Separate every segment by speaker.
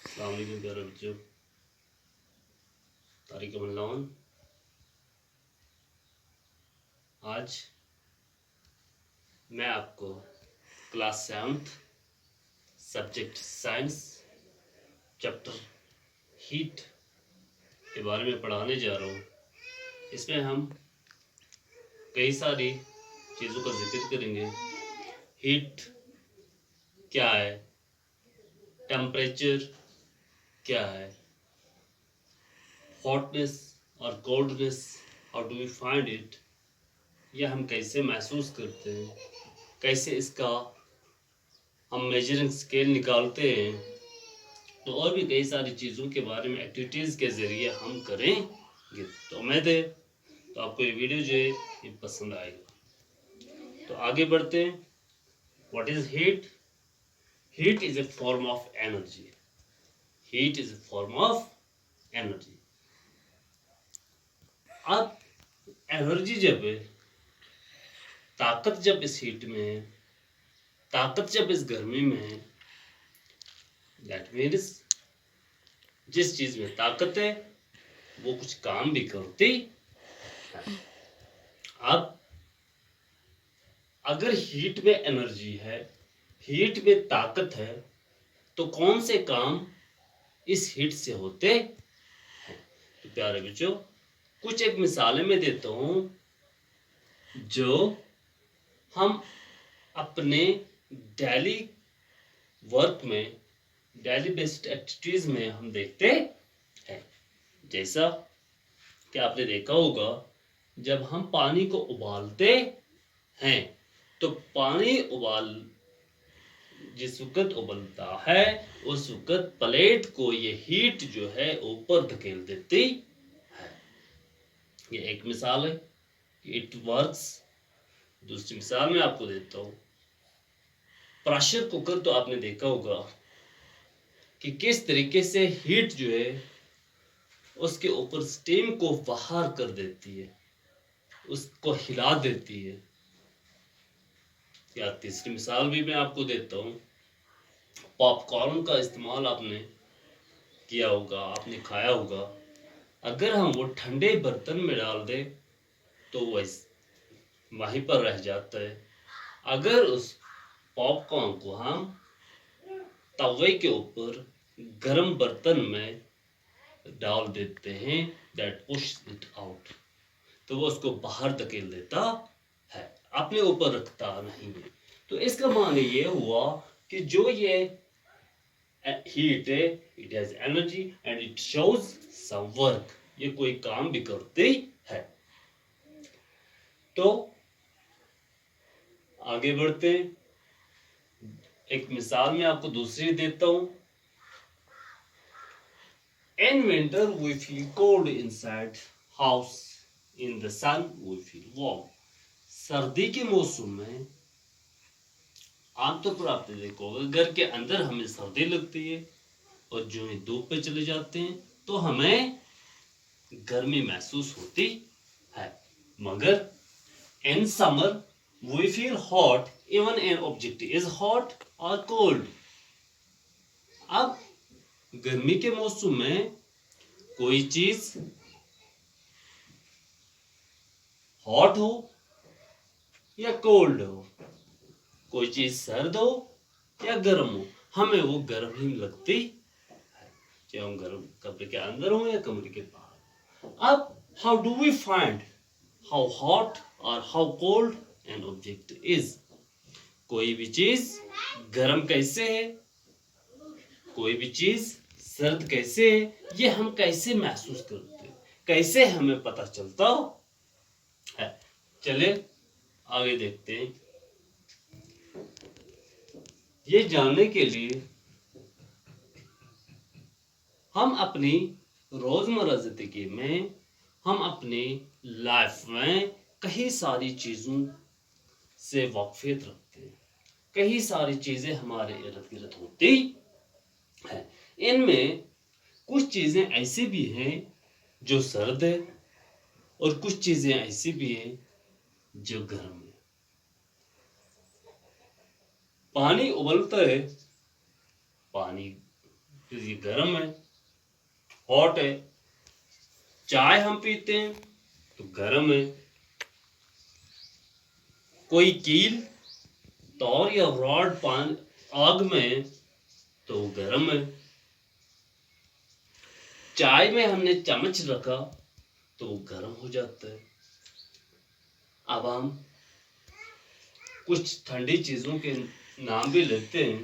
Speaker 1: अस्सलाम वालेकुम प्यारे बच्चों। तारिक अमन लॉन। आज मैं आपको class 7th subject science chapter heat के बारे में पढ़ाने जा रहा हूँ। इसमें हम कई सारी चीज़ों का जिक्र करेंगे। हीट क्या है, टेम्परेचर क्या है, हॉटनेस और coldness, how do we find it, यह हम कैसे महसूस करते हैं, कैसे इसका हम मेजरिंग स्केल निकालते हैं। तो और भी कई सारी चीज़ों के बारे में एक्टिविटीज़ के ज़रिए हम करेंगे। तो उम्मीद है तो आपको ये वीडियो जो है ये पसंद आएगा। तो आगे बढ़ते हैं। What is heat? Heat is a form of energy. Heat is a form of energy. अब एनर्जी जब है, ताकत जब इस हीट में है, ताकत जब इस गर्मी में है, दैट मीन्स जिस चीज़ में ताकत है वो कुछ काम भी करती है। अब अगर हीट में एनर्जी है, हीट में ताकत है, तो कौन से काम इस हीट से होते हैं? तो प्यारे बच्चों, कुछ एक मिसालें मैं देता हूं जो हम अपने डेली वर्क में, डेली बेस्ड एक्टिविटीज में हम देखते हैं। जैसा कि आपने देखा होगा, जब हम पानी को उबालते हैं तो पानी जिस वक्त उबलता है उस वक्त प्लेट को ये हीट जो है ऊपर धकेल देती है। ये एक मिसाल है, इट वर्क्स। दूसरी मिसाल मैं आपको देता हूँ। प्रेशर कुकर तो आपने देखा होगा कि किस तरीके से हीट जो है उसके ऊपर स्टीम को बाहर कर देती है, उसको हिला देती है। या तीसरी मिसाल भी मैं आपको देता हूँ। पॉपकॉर्न का इस्तेमाल आपने किया होगा, आपने खाया होगा। अगर हम वो ठंडे बर्तन में डाल दें तो वो वहीं पर रह जाता है। अगर उस पॉपकॉर्न को हम तवे के ऊपर गर्म बर्तन में डाल देते हैं, दैट पुश इट आउट, तो वो उसको बाहर धकेल देता है, अपने ऊपर रखता नहीं है। तो इसका माने ये हुआ कि जो ये हीट है, it has energy and it shows some work, ये कोई काम भी करती है। तो आगे बढ़ते हैं। एक मिसाल मैं आपको दूसरी देता हूं। In winter we feel cold inside house, in the sun we feel warm. सर्दी के मौसम में आमतौर पर आपने देखा होगा घर के अंदर हमें सर्दी लगती है और जो ही धूप पे चले जाते हैं तो हमें गर्मी महसूस होती है। मगर in summer we feel hot even an object is hot or cold. अब गर्मी के मौसम में कोई चीज हॉट हो या कोल्ड हो, कोई चीज सर्द हो या गर्म हो, हमें वो गर्म ही लगती है, चाहे हम गर्म कमरे के अंदर हो या कमरे के बाहर। अब how do we find how hot और how cold an object is? कोई भी चीज गर्म कैसे है, कोई भी चीज सर्द कैसे है, ये हम कैसे महसूस करते हैं, कैसे हमें पता चलता है? चले आगे देखते हैं। ये जानने के लिए हम अपनी रोजमर्रा जिंदगी में, हम अपनी लाइफ में कई सारी चीजों से वाकफियत रखते हैं। कई सारी चीजें हमारे इर्द गिर्द होती है। इनमें कुछ चीजें ऐसी भी हैं जो सर्द है और कुछ चीजें ऐसी भी हैं जो गर्म है। पानी उबलता है, पानी तो ये गर्म है, हॉट है। चाय हम पीते हैं तो गर्म है। कोई कील, तौर या रॉड पान आग में तो वो गर्म है। चाय में हमने चम्मच रखा तो वो गर्म हो जाता है। अब हम कुछ ठंडी चीजों के नाम भी लेते हैं।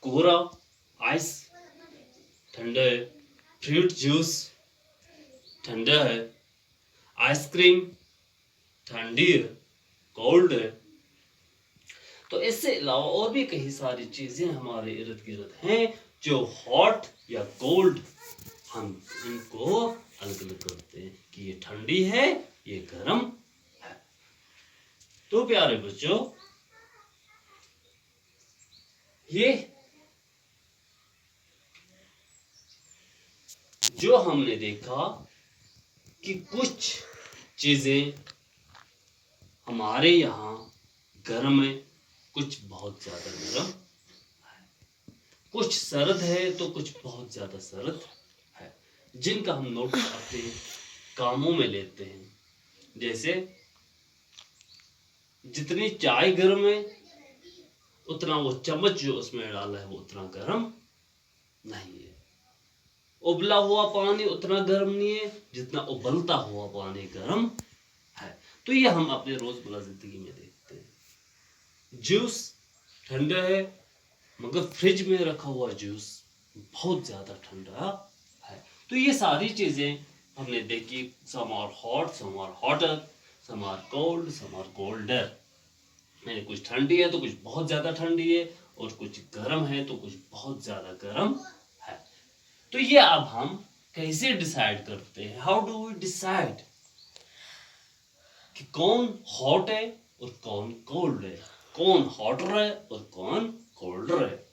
Speaker 1: कोरा, आइस ठंडा है। फ्रूट जूस ठंडा है। आइसक्रीम ठंडी है, कोल्ड है। तो इससे अलावा और भी कई सारी चीजें हमारे इर्द गिर्द हैं जो हॉट या कोल्ड, हम इनको अलग अलग करते हैं कि ये ठंडी है, ये गर्म है। तो प्यारे बच्चों, ये जो हमने देखा कि कुछ चीजें हमारे यहाँ गर्म है, कुछ बहुत ज्यादा गर्म है, कुछ सर्द है तो कुछ बहुत ज्यादा सर्द है, जिनका हम नोट अपने कामों में लेते हैं। जैसे जितनी चाय गर्म है उतना वो चम्मच जो उसमें डाला है वो उतना गर्म नहीं है। उबला हुआ पानी उतना गर्म नहीं है जितना उबलता हुआ पानी गर्म है। तो ये हम अपने रोजमर्रा जिंदगी में देखते हैं। जूस ठंडा है मगर फ्रिज में रखा हुआ जूस बहुत ज्यादा ठंडा है। तो ये सारी चीजें हमने देखी। Some are hot, some are hotter, some are cold, some are colder. यानी कुछ ठंडी है तो कुछ बहुत ज्यादा ठंडी है, और कुछ गर्म है तो कुछ बहुत ज्यादा गर्म है। तो ये अब हम कैसे डिसाइड करते हैं? हाउ डू वी डिसाइड कि कौन हॉट है और कौन कोल्ड है, कौन हॉटर है और कौन कोल्डर है?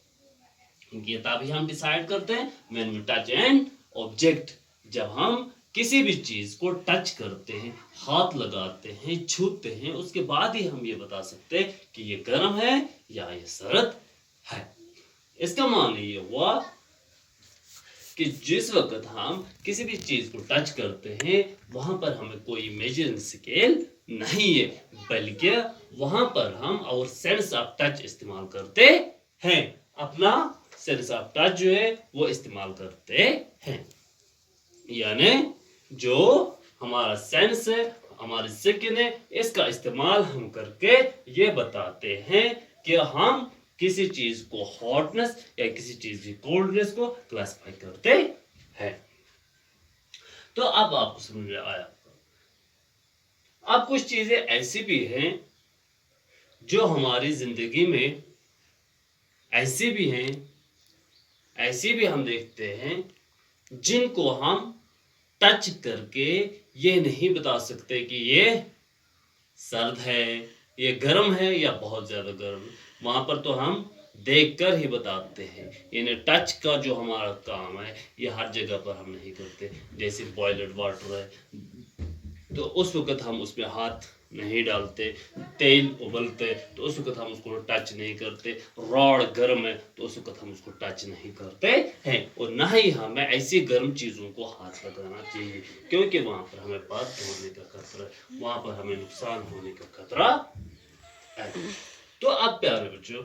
Speaker 1: ये तभी हम डिसाइड करते हैं when we touch an object. जब हम किसी भी चीज को टच करते हैं, हाथ लगाते हैं, छूते हैं, उसके बाद ही हम ये बता सकते हैं कि ये गर्म है या ये सर्द है। इसका माने ये हुआ कि जिस वक्त हम किसी भी चीज को टच करते हैं वहां पर हमें कोई मेजरिंग स्केल नहीं है, बल्कि वहां पर हम और सेंस ऑफ टच इस्तेमाल करते हैं। अपना सेंस ऑफ टच जो है वो इस्तेमाल करते हैं। यानी जो हमारा सेंस है, हमारी स्किन है, इसका इस्तेमाल हम करके ये बताते हैं कि हम किसी चीज को हॉटनेस या किसी चीज की कोल्डनेस को क्लासिफाई करते हैं। तो अब आपको समझ में आया। अब कुछ चीजें ऐसी भी हैं जो हमारी जिंदगी में ऐसी भी हैं, ऐसी भी हम देखते हैं जिनको हम टच करके ये नहीं बता सकते कि ये सर्द है, ये गर्म है या बहुत ज्यादा गर्म है। वहां पर तो हम देखकर ही बताते हैं। यानी टच का जो हमारा काम है ये हर जगह पर हम नहीं करते। जैसे बॉइल्ड वाटर है तो उस वक्त हम उसमें हाथ नहीं डालते। तेल उबलते तो उस वक्त हम उसको टच नहीं करते। रॉड गर्म है तो उस वक्त हम उसको टच नहीं करते हैं। और ना ही हमें ऐसी गर्म चीज़ों को हाथ लगाना चाहिए, क्योंकि वहाँ पर हमें बात होने का खतरा है, वहाँ पर हमें नुकसान होने का खतरा है। तो अब प्यारे बच्चों,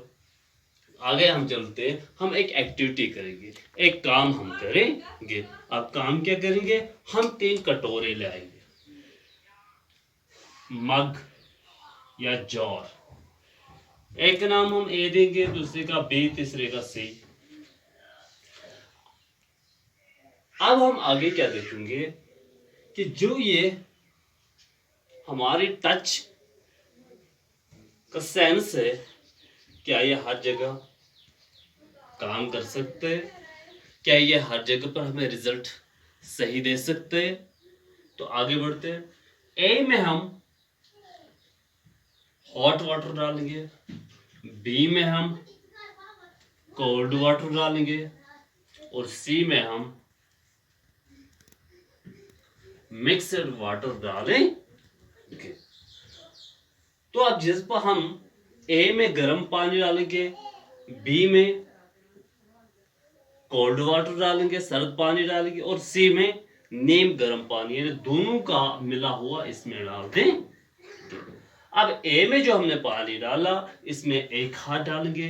Speaker 1: आगे हम चलते हैं। हम एक एक्टिविटी करेंगे, एक काम हम करेंगे। अब काम क्या करेंगे? हम 3 कटोरे लाएंगे, मग या जौर। एक नाम हम ए देंगे, दूसरे का बी, तीसरे का सी। अब हम आगे क्या देखेंगे कि जो ये हमारी टच का सेंस है, क्या ये हर जगह काम कर सकते हैं? क्या ये हर जगह पर हमें रिजल्ट सही दे सकते हैं? तो आगे बढ़ते हैं। ए में हम हॉट वाटर डालेंगे, बी में हम कोल्ड वाटर डालेंगे, और सी में हम मिक्सड वाटर डालेंगे। तो अब जिस पर हम ए में गर्म पानी डालेंगे, बी में कोल्ड वाटर डालेंगे, सर्द पानी डालेंगे, और सी में नीम गर्म पानी, यानी दोनों का मिला हुआ इसमें डाल दें। अब ए में जो हमने पानी डाला इसमें एक हाथ डालेंगे,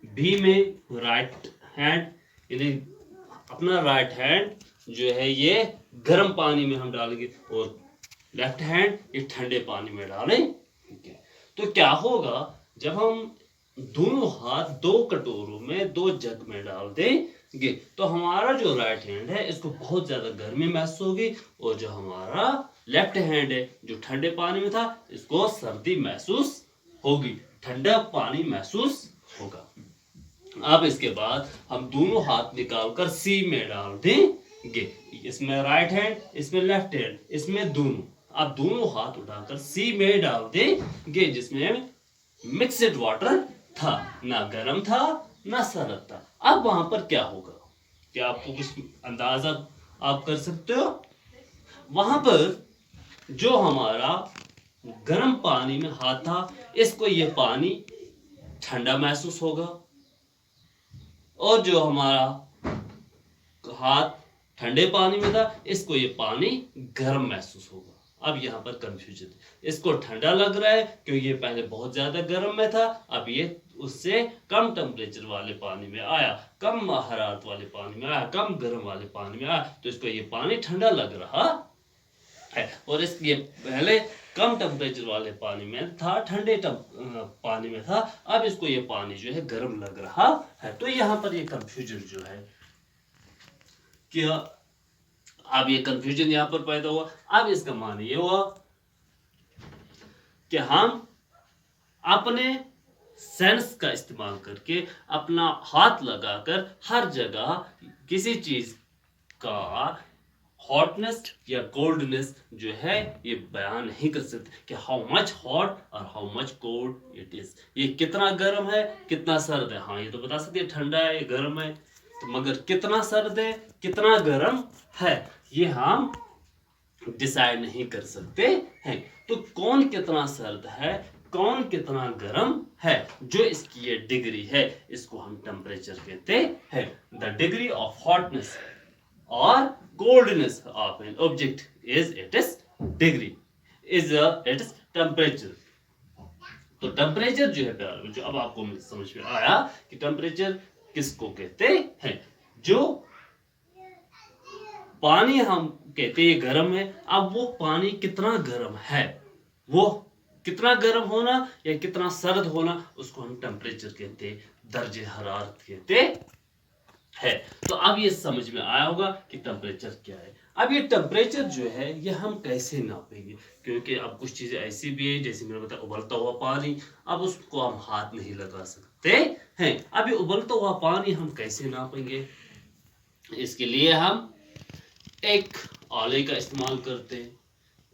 Speaker 1: बी में राइट हैंड, यानी अपना राइट हैंड जो है ये गर्म पानी में हम डालेंगे, और लेफ्ट हैंड ये ठंडे पानी में डालें। तो क्या होगा, जब हम दोनों हाथ दो कटोरों में, दो जग में डाल देंगे, तो हमारा जो राइट हैंड है इसको बहुत ज्यादा गर्मी महसूस होगी, और जो हमारा लेफ्ट हैंड है जो ठंडे पानी में था इसको सर्दी महसूस होगी, ठंडा पानी महसूस होगा। अब इसके बाद हम दोनों हाथ निकालकर सी में डाल देंगे, इसमें राइट हैंड, इसमें लेफ्ट हैंड, इसमें दोनों। अब दोनों हाथ उठाकर सी में डाल देंगे, जिसमें मिक्सड वाटर था, ना गर्म था ना सर्द था। अब वहां पर क्या होगा, क्या आपको कुछ अंदाजा आप कर सकते हो? वहां पर जो हमारा गर्म पानी में हाथ था इसको ये पानी ठंडा महसूस होगा, और जो हमारा हाथ ठंडे पानी में था इसको ये पानी गर्म महसूस होगा। अब यहाँ पर कंफ्यूजन है, इसको ठंडा लग रहा है क्योंकि ये पहले बहुत ज्यादा गर्म में था, अब ये उससे कम टेम्परेचर वाले पानी में आया, कम हरारत वाले पानी में आया, कम गर्म वाले पानी में आया, तो इसको ये पानी ठंडा लग रहा है। और इसके पहले कम टेम्परेचर वाले पानी में था, ठंडे पानी में था, अब इसको ये पानी जो है गर्म लग रहा है। तो यहाँ पर ये कंफ्यूजन जो है कि अब ये कंफ्यूजन यहां पर पैदा हुआ। अब इसका मान ये हुआ कि हम अपने सेंस का इस्तेमाल करके अपना हाथ लगाकर हर जगह किसी चीज का हॉटनेस या कोल्डनेस जो है ये बयान नहीं कर सकते कि हाउ मच हॉट और how much cold it is, ये कितना गर्म है कितना सर्द है। हाँ ये तो बता सकते हैं ठंडा है गर्म है, तो मगर कितना सर्द है कितना गर्म है ये हम डिसाइड नहीं कर सकते हैं। तो कौन कितना सर्द है कौन कितना गर्म है, जो इसकी ये डिग्री है इसको हम टेम्परेचर कहते हैं। द डिग्री ऑफ हॉटनेस और coldness of N object is it's degree, is its temperature. तो टेम्परेचर जो है प्यारे बच्चों, अब आपको समझ में आया कि टेम्परेचर किसको कहते हैं। जो पानी हम कहते हैं गर्म है, अब वो पानी कितना गर्म है, वो कितना गर्म होना या कितना सर्द होना उसको हम टेम्परेचर कहते हैं, दर्जे हरारत कहते हैं। तो अब ये समझ में आया होगा कि टेम्परेचर क्या है। अब ये टेम्परेचर जो है ये हम कैसे नापेंगे, क्योंकि अब कुछ चीजें ऐसी भी है जैसे मैंने बताया उबलता हुआ पानी, अब उसको हम हाथ नहीं लगा सकते हैं। अब ये उबलता हुआ पानी हम कैसे नापेंगे, इसके लिए हम एक आले का इस्तेमाल करते हैं,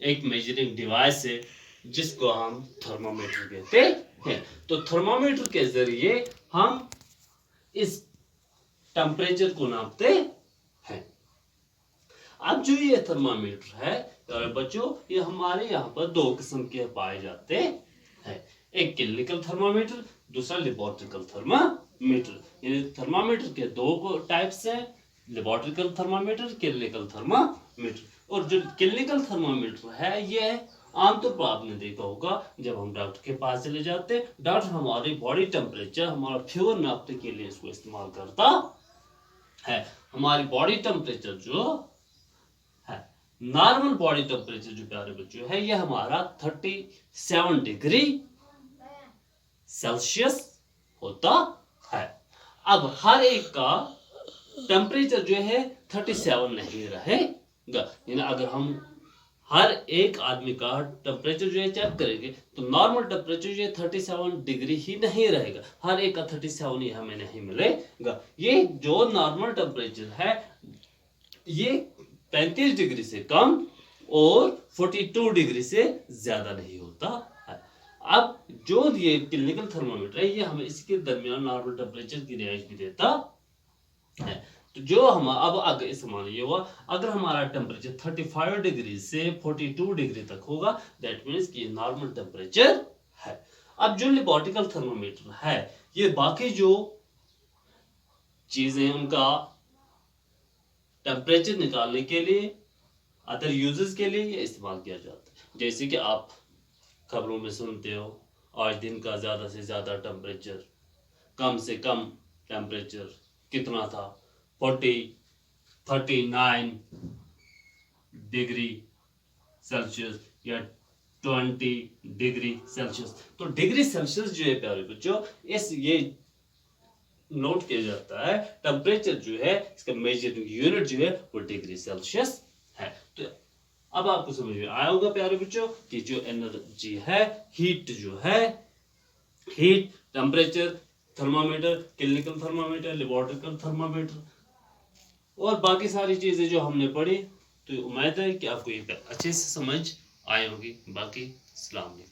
Speaker 1: एक मेजरिंग डिवाइस है जिसको हम थर्मामीटर कहते हैं। तो थर्मामीटर के जरिए हम इस टेम्परेचर को नापते हैं। अब जो ये थर्मामीटर है बच्चों, ये हमारे यहाँ पर दो किस्म के पाए जाते हैं, एक क्लिनिकल थर्मामीटर दूसरा लेबोरेटरिकल थर्मामीटर। ये थर्मामीटर के दो टाइप्स हैं, लेबोरेटरिकल थर्मामीटर क्लिनिकल थर्मामीटर। और जो क्लिनिकल थर्मामीटर है ये आमतौर पर आपने देखा होगा जब हम डॉक्टर के पास चले जाते हैं, डॉक्टर हमारी बॉडी टेम्परेचर हमारा फीवर नापने के लिए इसको इस्तेमाल करता है। हमारी बॉडी टेम्परेचर जो है नॉर्मल बॉडी टेम्परेचर जो प्यारे बच्चों है ये हमारा 37 डिग्री सेल्सियस होता है। अब हर एक का टेम्परेचर जो है 37 नहीं रहेगा, यानी अगर हम हर एक आदमी का टेम्परेचर जो है चेक करेंगे तो नॉर्मल टेम्परेचर जो है 37 डिग्री ही नहीं रहेगा, हर एक का 37 ही हमें नहीं मिलेगा। ये जो नॉर्मल टेम्परेचर है ये 35 डिग्री से कम और 42 डिग्री से ज्यादा नहीं होता है। अब जो ये क्लिनिकल थर्मामीटर है ये हमें इसके दरमियान नॉर्मल टेम्परेचर की रेंज भी देता है। तो जो हम अब अगर इस मान ये हुआ अगर हमारा टेम्परेचर 35 डिग्री से 42 डिग्री तक होगा दैट मीन्स कि नॉर्मल टेम्परेचर है। अब जो लेबोरेटरिकल थर्मामीटर है ये बाकी जो चीज़ें उनका टेम्परेचर निकालने के लिए, अदर यूजेस के लिए ये इस्तेमाल किया जाता है। जैसे कि आप खबरों में सुनते हो आज दिन का ज़्यादा से ज़्यादा टेम्परेचर, कम से कम टेम्परेचर कितना था, 39 डिग्री सेल्सियस या 20 डिग्री सेल्सियस। तो डिग्री सेल्सियस जो है प्यारे बच्चों, ये नोट किया जाता है, टेम्परेचर जो है इसका मेजरिंग यूनिट जो है वो डिग्री सेल्सियस है। तो अब आपको समझ में आया होगा प्यारे बच्चों कि जो एनर्जी है, हीट जो है, heat, temperature, thermometer, clinical thermometer, laboratory thermometer और बाकी सारी चीजें जो हमने पढ़ी, तो उम्मीद है कि आपको ये अच्छे से समझ आई होगी। बाकी अस्सलाम वालेकुम।